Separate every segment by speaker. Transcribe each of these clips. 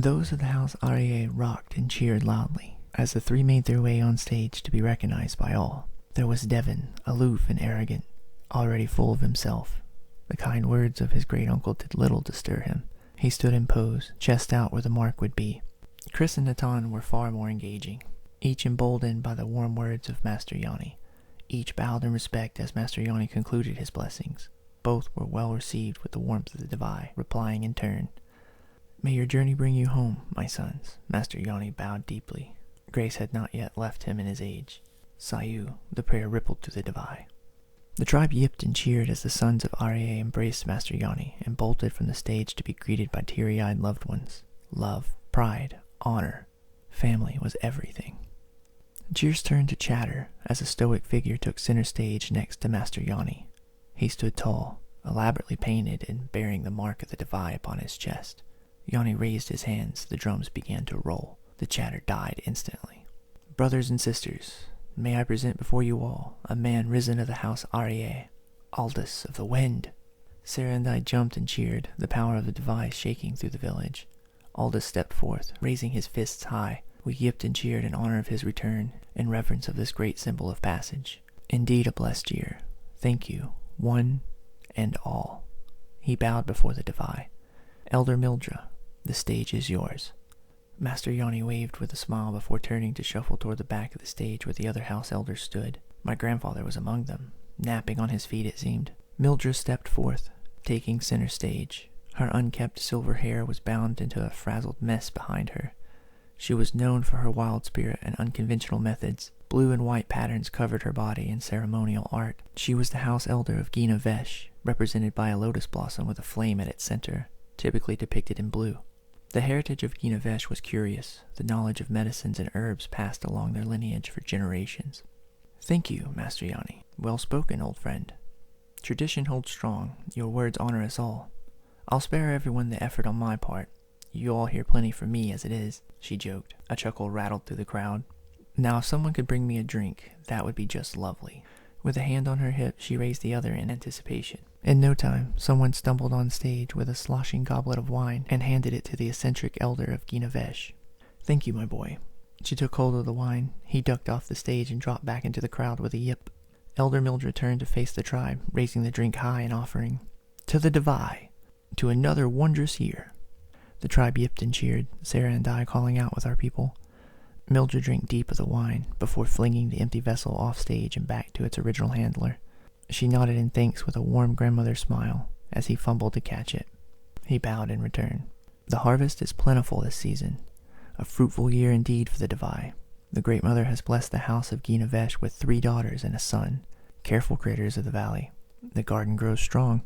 Speaker 1: Those of the House Arie rocked and cheered loudly as the three made their way on stage to be recognized by all. There was Devon, aloof and arrogant, already full of himself. The kind words of his great-uncle did little to stir him. He stood in pose, chest out where the mark would be. Chris and Natan were far more engaging, each emboldened by the warm words of Master Yanni. Each bowed in respect as Master Yanni concluded his blessings. Both were well received with the warmth of the Divai, replying in turn, "May your journey bring you home, my sons." Master Yanni bowed deeply. Grace had not yet left him in his age. Sayu, the prayer rippled through the Divai. The tribe yipped and cheered as the sons of Arie embraced Master Yanni and bolted from the stage to be greeted by teary-eyed loved ones. Love, pride, honor, family was everything. Cheers turned to chatter as a stoic figure took center stage next to Master Yanni. He stood tall, elaborately painted and bearing the mark of the Divai upon his chest. Yanni raised his hands, the drums began to roll. The chatter died instantly. "Brothers and sisters, may I present before you all a man risen of the house Arie, Aldous of the Wind." Sarah and I jumped and cheered, the power of the Divai shaking through the village. Aldous stepped forth, raising his fists high. We yipped and cheered in honor of his return, in reverence of this great symbol of passage. Indeed a blessed year. Thank you, one and all. He bowed before the Divai. "Elder Mildra, the stage is yours." Master Yanni waved with a smile before turning to shuffle toward the back of the stage where the other house elders stood. My grandfather was among them, napping on his feet it seemed. Mildra stepped forth, taking center stage. Her unkempt silver hair was bound into a frazzled mess behind her. She was known for her wild spirit and unconventional methods. Blue and white patterns covered her body in ceremonial art. She was the house elder of Gina Vesh, represented by a lotus blossom with a flame at its center, typically depicted in blue. The heritage of Gina Vesh was curious, the knowledge of medicines and herbs passed along their lineage for generations. "Thank you, Master Yanni. Well spoken, old friend. Tradition holds strong. Your words honor us all. I'll spare everyone the effort on my part. You all hear plenty from me as it is," she joked. A chuckle rattled through the crowd. "Now if someone could bring me a drink, that would be just lovely." With a hand on her hip, she raised the other in anticipation. In no time, someone stumbled on stage with a sloshing goblet of wine and handed it to the eccentric elder of Gina Vesh. "Thank you, my boy." She took hold of the wine. He ducked off the stage and dropped back into the crowd with a yip. Elder Mildred turned to face the tribe, raising the drink high and offering, "To the Divai, to another wondrous year." The tribe yipped and cheered, Sarah and I calling out with our people. Mildred drank deep of the wine before flinging the empty vessel off stage and back to its original handler. She nodded in thanks with a warm grandmother smile as he fumbled to catch it. He bowed in return. "The harvest is plentiful this season. A fruitful year indeed for the Divai. The Great Mother has blessed the house of Gina Vesh with 3 daughters and a son, careful critters of the valley. The garden grows strong."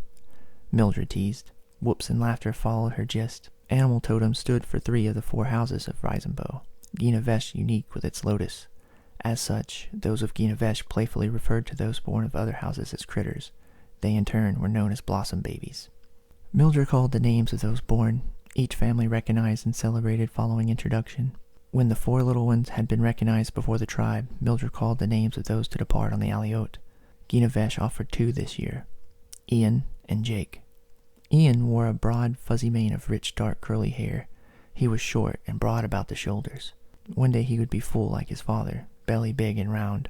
Speaker 1: Mildred teased. Whoops and laughter followed her gist. Animal totems stood for 3 of the 4 houses of Risenbow, Gina Vesh unique with its lotus. As such, those of Gina Vesh playfully referred to those born of other houses as critters. They in turn were known as blossom babies. Mildred called the names of those born, each family recognized and celebrated following introduction. When the 4 little ones had been recognized before the tribe, Mildred called the names of those to depart on the Aliote. Gina Vesh offered 2 this year, Ian and Jake. Ian wore a broad, fuzzy mane of rich, dark, curly hair. He was short and broad about the shoulders. One day he would be full like his father, belly big and round.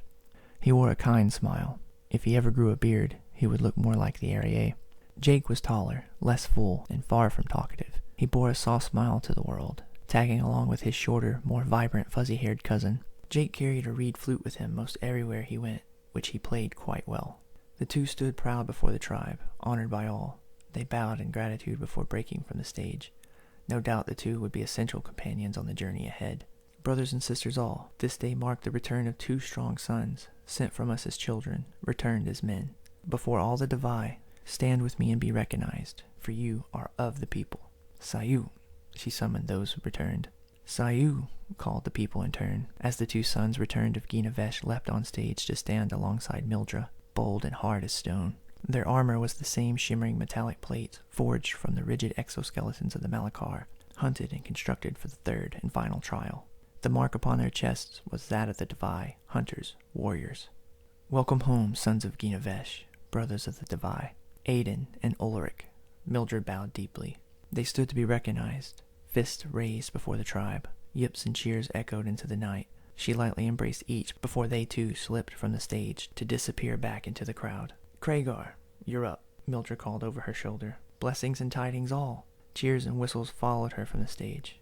Speaker 1: He wore a kind smile. If he ever grew a beard, he would look more like the Arie. Jake was taller, less full, and far from talkative. He bore a soft smile to the world, tagging along with his shorter, more vibrant, fuzzy-haired cousin. Jake carried a reed flute with him most everywhere he went, which he played quite well. The 2 stood proud before the tribe, honored by all. They bowed in gratitude before breaking from the stage. No doubt the 2 would be essential companions on the journey ahead. Brothers and sisters all, this day marked the return of 2 strong sons, sent from us as children, returned as men. Before all the Divai, stand with me and be recognized, for you are of the people. Sayu, she summoned those who returned. Sayu, called the people in turn, as the 2 sons returned of Gina Vesh leapt on stage to stand alongside Mildra, bold and hard as stone. Their armor was the same shimmering metallic plate, forged from the rigid exoskeletons of the Malakar, hunted and constructed for the 3rd and final trial. The mark upon their chests was that of the Divai, hunters, warriors. "Welcome home, sons of Gina Vesh, brothers of the Divai. Aiden and Ulrich." Mildred bowed deeply. They stood to be recognized, fists raised before the tribe. Yips and cheers echoed into the night. She lightly embraced each before they too slipped from the stage to disappear back into the crowd. "Kragar, you're up," Mildred called over her shoulder. "Blessings and tidings all." Cheers and whistles followed her from the stage.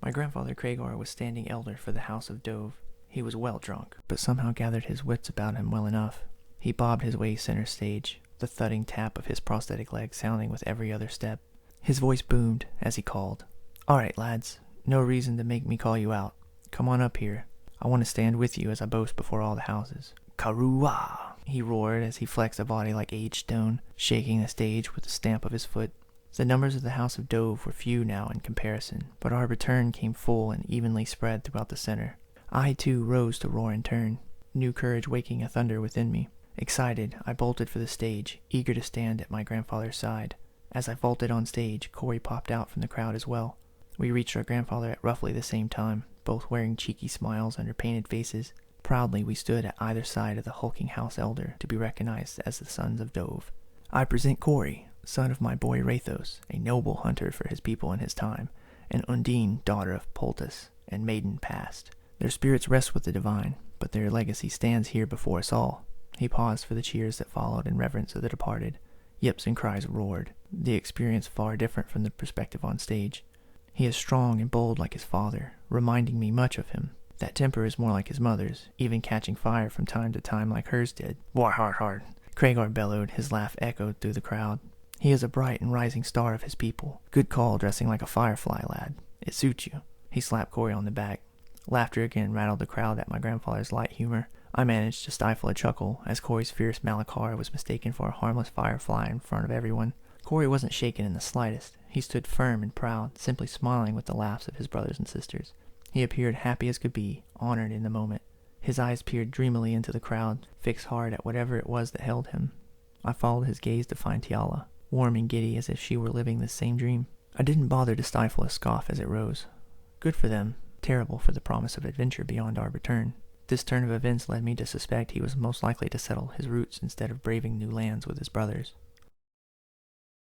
Speaker 1: My grandfather Kragar was standing elder for the House of Dove. He was well drunk, but somehow gathered his wits about him well enough. He bobbed his way center stage, the thudding tap of his prosthetic leg sounding with every other step. His voice boomed as he called, "All right, lads, no reason to make me call you out. Come on up here. I want to stand with you as I boast before all the houses." "Karua!" he roared as he flexed a body like aged stone, shaking the stage with the stamp of his foot. The numbers of the House of Dove were few now in comparison, but our return came full and evenly spread throughout the center. I, too, rose to roar in turn, new courage waking a thunder within me. Excited, I bolted for the stage, eager to stand at my grandfather's side. As I vaulted on stage, Corey popped out from the crowd as well. We reached our grandfather at roughly the same time, both wearing cheeky smiles under painted faces. Proudly we stood at either side of the hulking house elder to be recognized as the sons of Dove. "I present Corey, son of my boy Rathos, a noble hunter for his people in his time, and Undine, daughter of Poltus, and maiden past. Their spirits rest with the divine, but their legacy stands here before us all." He paused for the cheers that followed in reverence of the departed. Yips and cries roared, the experience far different from the perspective on stage. He is strong and bold like his father, reminding me much of him. That temper is more like his mother's, even catching fire from time to time like hers did. "War hard hard," Kragar bellowed, his laugh echoed through the crowd. "He is a bright and rising star of his people. Good call dressing like a firefly, lad. It suits you." He slapped Corey on the back. Laughter again rattled the crowd at my grandfather's light humor. I managed to stifle a chuckle as Corey's fierce Malachar was mistaken for a harmless firefly in front of everyone. Corey wasn't shaken in the slightest. He stood firm and proud, simply smiling with the laughs of his brothers and sisters. He appeared happy as could be, honored in the moment. His eyes peered dreamily into the crowd, fixed hard at whatever it was that held him. I followed his gaze to find Tiala, warm and giddy as if she were living the same dream. I didn't bother to stifle a scoff as it rose. Good for them, terrible for the promise of adventure beyond our return. This turn of events led me to suspect he was most likely to settle his roots instead of braving new lands with his brothers.